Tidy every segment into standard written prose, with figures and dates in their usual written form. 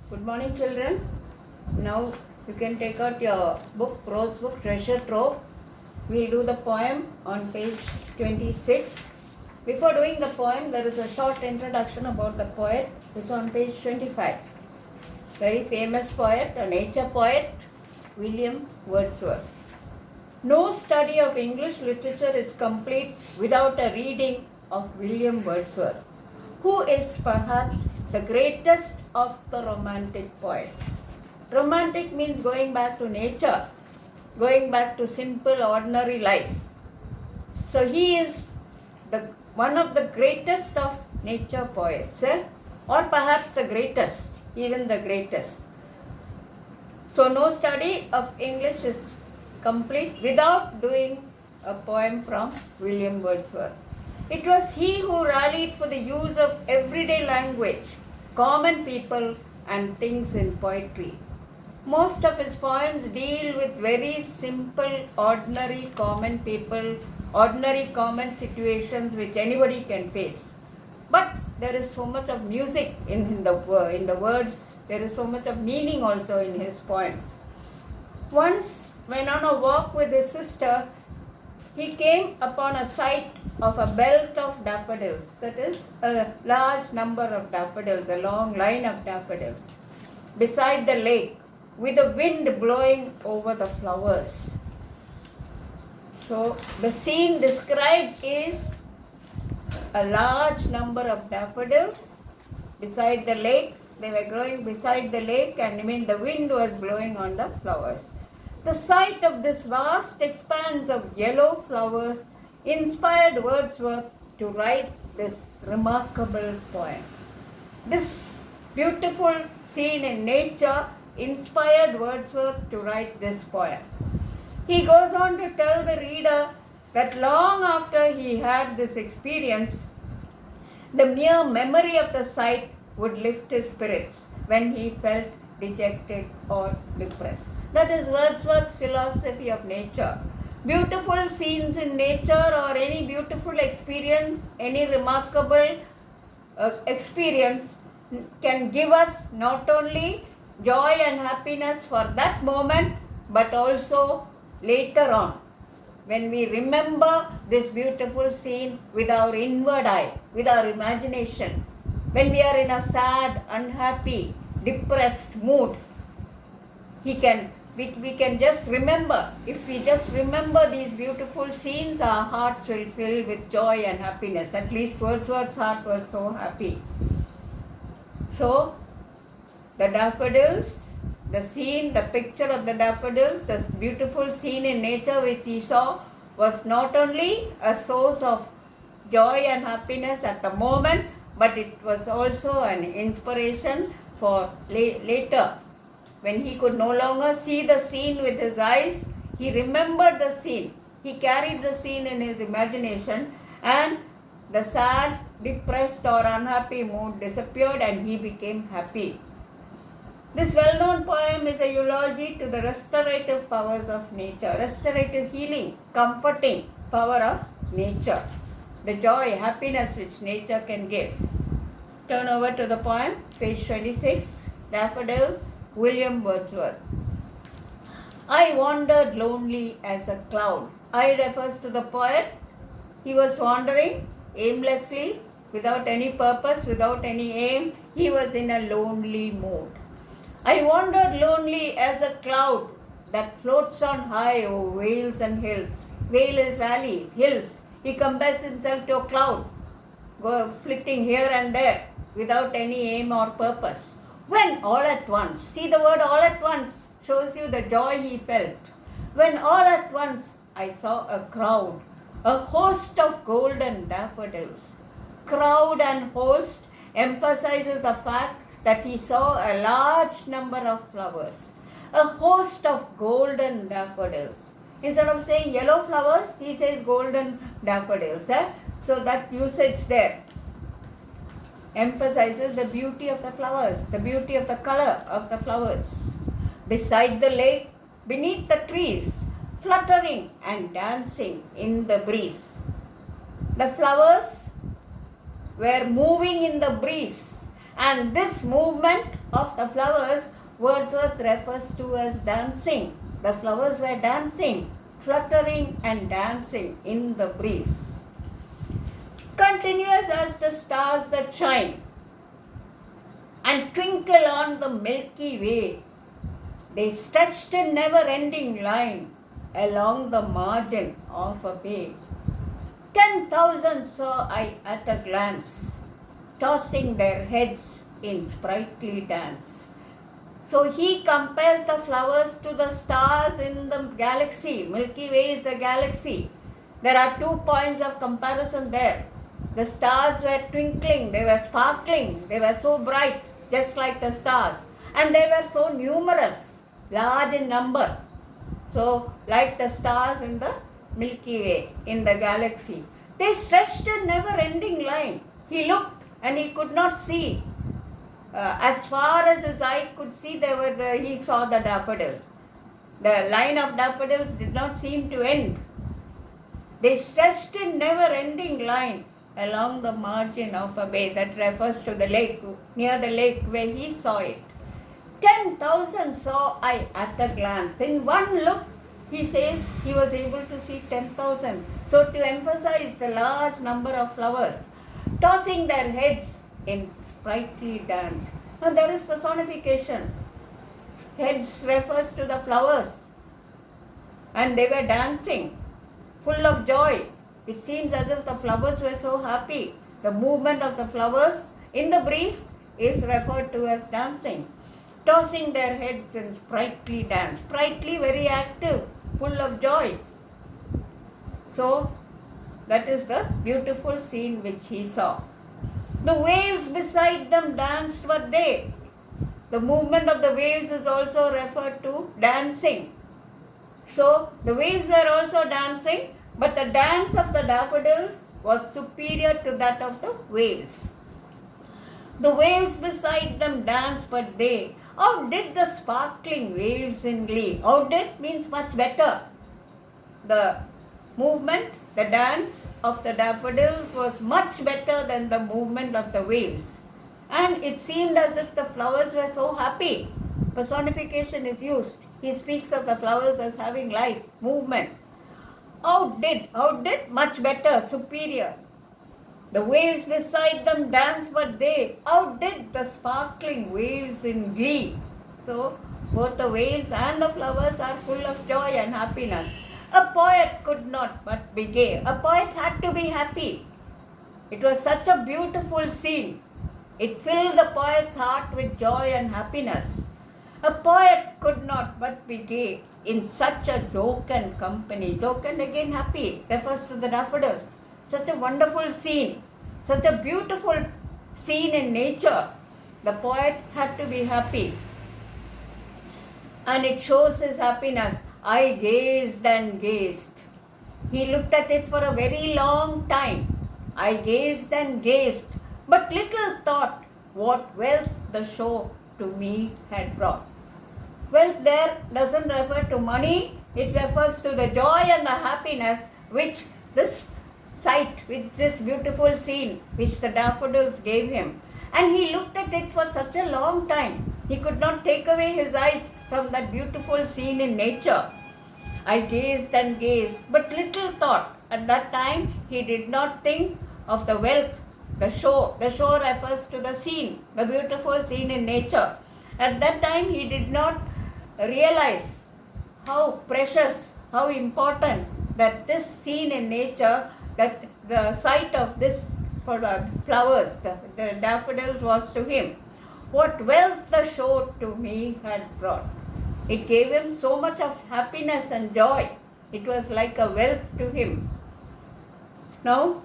Good morning, children. Now you can take out your book, prose book, Treasure Trove. We'll do the poem on page 26. Before doing the poem, there is a short introduction about the poet. It's on page 25. Very famous poet, a nature poet, William Wordsworth. No study of English literature is complete without a reading of William Wordsworth, who is perhaps the greatest of the romantic poets. Romantic means going back to nature, going back to simple, ordinary life. So he is one of the greatest of nature poets, or perhaps the greatest, even the greatest. So no study of English is complete without doing a poem from William Wordsworth. It was he who rallied for the use of everyday language, common people and things in poetry. Most of his poems deal with very simple, ordinary, common people, ordinary, common situations which anybody can face. But there is so much of music in the words, there is so much of meaning also in his poems. Once, when on a walk with his sister, he came upon a sight of a belt of daffodils, that is, a large number of daffodils, a long line of daffodils, beside the lake, with the wind blowing over the flowers. So, the scene described is a large number of daffodils beside the lake. They were growing beside the lake, and the wind was blowing on the flowers. The sight of this vast expanse of yellow flowers inspired Wordsworth to write this remarkable poem. This beautiful scene in nature inspired Wordsworth to write this poem. He goes on to tell the reader that long after he had this experience, the mere memory of the sight would lift his spirits when he felt dejected or depressed. That is Wordsworth's philosophy of nature. Beautiful scenes in nature or any beautiful experience, any remarkable experience can give us not only joy and happiness for that moment, but also later on, when we remember this beautiful scene with our inward eye, with our imagination, when we are in a sad, unhappy, depressed mood, we can just remember. If we just remember these beautiful scenes, our hearts will fill with joy and happiness. At least Wordsworth's heart was so happy. So, the daffodils, the scene, the picture of the daffodils, the beautiful scene in nature which he saw was not only a source of joy and happiness at the moment, but it was also an inspiration for later. When he could no longer see the scene with his eyes, he remembered the scene. He carried the scene in his imagination, and the sad, depressed or unhappy mood disappeared and he became happy. This well-known poem is a eulogy to the restorative powers of nature, restorative healing, comforting power of nature, the joy, happiness which nature can give. Turn over to the poem, page 26, Daffodils, William Wordsworth. I wandered lonely as a cloud. I refers to the poet. He was wandering aimlessly, without any purpose, without any aim. He was in a lonely mood. I wandered lonely as a cloud that floats on high over vales and hills. Vale is valleys, hills. He compares himself to a cloud, flitting here and there without any aim or purpose. When all at once, see the word all at once shows you the joy he felt. When all at once I saw a crowd, a host of golden daffodils. Crowd and host emphasizes the fact that he saw a large number of flowers, a host of golden daffodils. Instead of saying yellow flowers, he says golden daffodils. So that usage there emphasizes the beauty of the flowers, the beauty of the color of the flowers. Beside the lake, beneath the trees, fluttering and dancing in the breeze. The flowers were moving in the breeze, and this movement of the flowers, Wordsworth refers to as dancing. The flowers were dancing, fluttering and dancing in the breeze. Continuous as the stars that shine and twinkle on the Milky Way, they stretched a never-ending line along the margin of a bay. 10,000 saw I at a glance, tossing their heads in sprightly dance. So he compares the flowers to the stars in the galaxy. Milky Way is the galaxy. There are 2 points of comparison there. The stars were twinkling, they were sparkling, they were so bright, just like the stars. And they were so numerous, large in number. So, like the stars in the Milky Way, in the galaxy. They stretched a never-ending line. He looked and he could not see. As far as his eye could see, he saw the daffodils. The line of daffodils did not seem to end. They stretched a never-ending line along the margin of a bay. That refers to the lake, near the lake where he saw it. 10,000 saw I at a glance. In one look, he says he was able to see 10,000. So to emphasize the large number of flowers, tossing their heads in sprightly dance. Now there is personification. Heads refers to the flowers. And they were dancing, full of joy. It seems as if the flowers were so happy. The movement of the flowers in the breeze is referred to as dancing. Tossing their heads in sprightly dance. Sprightly, very active, full of joy. So, that is the beautiful scene which he saw. The waves beside them danced but they. The movement of the waves is also referred to dancing. So, the waves were also dancing, but the dance of the daffodils was superior to that of the waves. The waves beside them danced but they. Outdid the sparkling waves in glee. Outdid means much better. The movement, the dance of the daffodils was much better than the movement of the waves. And it seemed as if the flowers were so happy. Personification is used. He speaks of the flowers as having life, movement. Outdid, much better, superior. The waves beside them danced, but they outdid the sparkling waves in glee. So, both the waves and the flowers are full of joy and happiness. A poet could not but be gay. A poet had to be happy. It was such a beautiful scene. It filled the poet's heart with joy and happiness. A poet could not but be gay in such a jocund company. Jocund, again happy, refers to the daffodils. Such a wonderful scene, such a beautiful scene in nature. The poet had to be happy. And it shows his happiness. I gazed and gazed. He looked at it for a very long time. I gazed and gazed, but little thought what wealth the show to me had brought. Wealth there doesn't refer to money. It refers to the joy and the happiness which this sight, with this beautiful scene which the daffodils gave him. And he looked at it for such a long time. He could not take away his eyes from that beautiful scene in nature. I gazed and gazed, but little thought. At that time, he did not think of the wealth, the show. The show refers to the scene, the beautiful scene in nature. At that time, he did not realize how precious, how important that this scene in nature, that the sight of this flowers, the daffodils was to him. What wealth the show to me had brought. It gave him so much of happiness and joy. It was like a wealth to him. Now,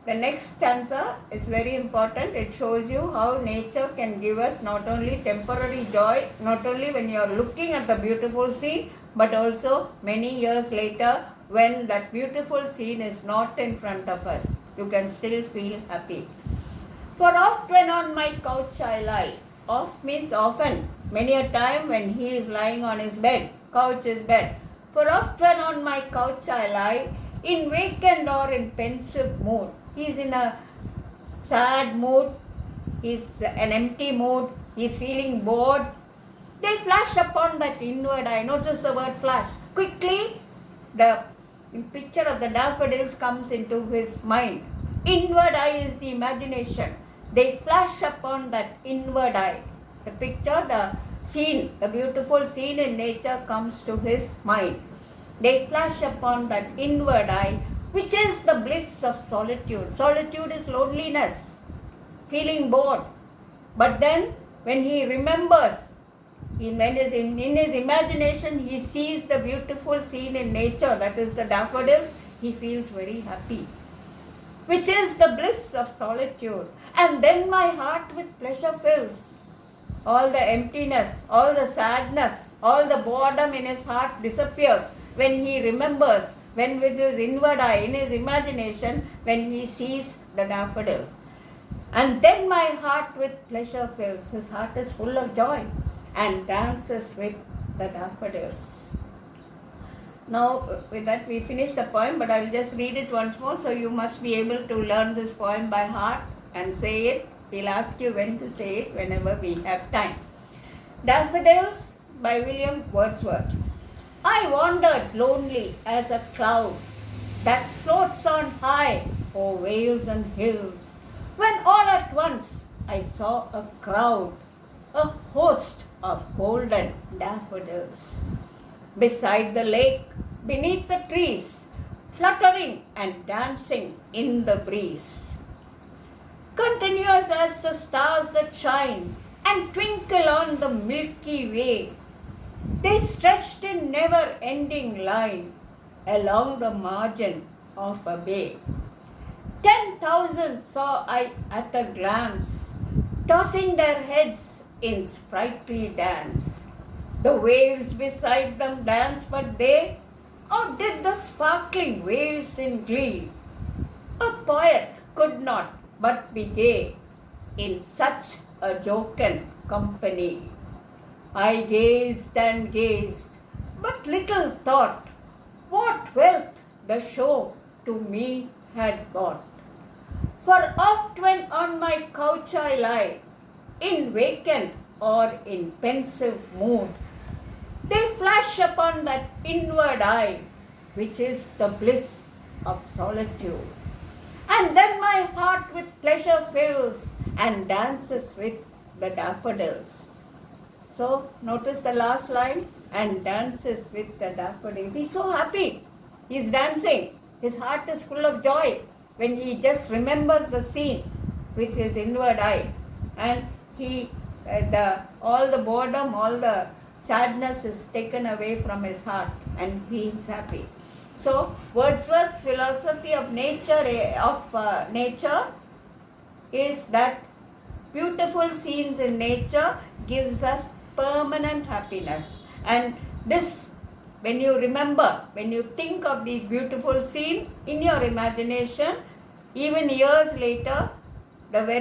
the next stanza is very important. It shows you how nature can give us not only temporary joy, not only when you are looking at the beautiful scene, but also many years later when that beautiful scene is not in front of us. You can still feel happy. For oft when on my couch I lie. Oft means often. Many a time when he is lying on his bed. Couch is bed. For oft when on my couch I lie, in vacant or in pensive mood. He is in a sad mood. He is an empty mood. he is feeling bored, they flash upon that inward eye. Notice the word flash. Quickly, the picture of the daffodils comes into his mind. Inward eye is the imagination. They flash upon that inward eye. The picture, the scene, the beautiful scene in nature comes to his mind. They flash upon that inward eye, which is the bliss of solitude. Solitude is loneliness, feeling bored. But then, when he remembers, in his imagination, he sees the beautiful scene in nature, that is the daffodil, he feels very happy, which is the bliss of solitude. And then my heart with pleasure fills. All the emptiness, all the sadness, all the boredom in his heart disappears when he remembers, when with his inward eye, in his imagination, when he sees the daffodils. And then my heart with pleasure fills. His heart is full of joy and dances with the daffodils. Now, with that we finish the poem, but I will just read it once more, so you must be able to learn this poem by heart and say it. We'll ask you when to say it whenever we have time. Daffodils by William Wordsworth. I wandered lonely as a cloud that floats on high o'er vales and hills, when all at once I saw a crowd, a host of golden daffodils, beside the lake, beneath the trees, fluttering and dancing in the breeze. Continuous as the stars that shine and twinkle on the Milky Way, they stretched in never-ending line along the margin of a bay. 10,000 saw I at a glance, tossing their heads in sprightly dance. The waves beside them danced, but they outdid the sparkling waves in glee. A poet could not but be gay in such a jocund company. I gazed and gazed, but little thought what wealth the show to me had brought. For oft when on my couch I lie, in vacant or in pensive mood, they flash upon that inward eye, which is the bliss of solitude. And then my heart with pleasure fills and dances with the daffodils. So, notice the last line, and dances with the daffodils. He's so happy. He's dancing. His heart is full of joy when he just remembers the scene with his inward eye. And all the boredom, all the sadness is taken away from his heart and he is happy. So, Wordsworth's philosophy of nature is that beautiful scenes in nature gives us permanent happiness. And this, when you remember, when you think of these beautiful scenes in your imagination, even years later, the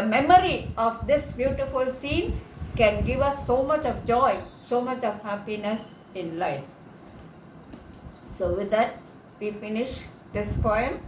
memory of this beautiful scene can give us so much of joy, so much of happiness in life. So with that, we finish this poem.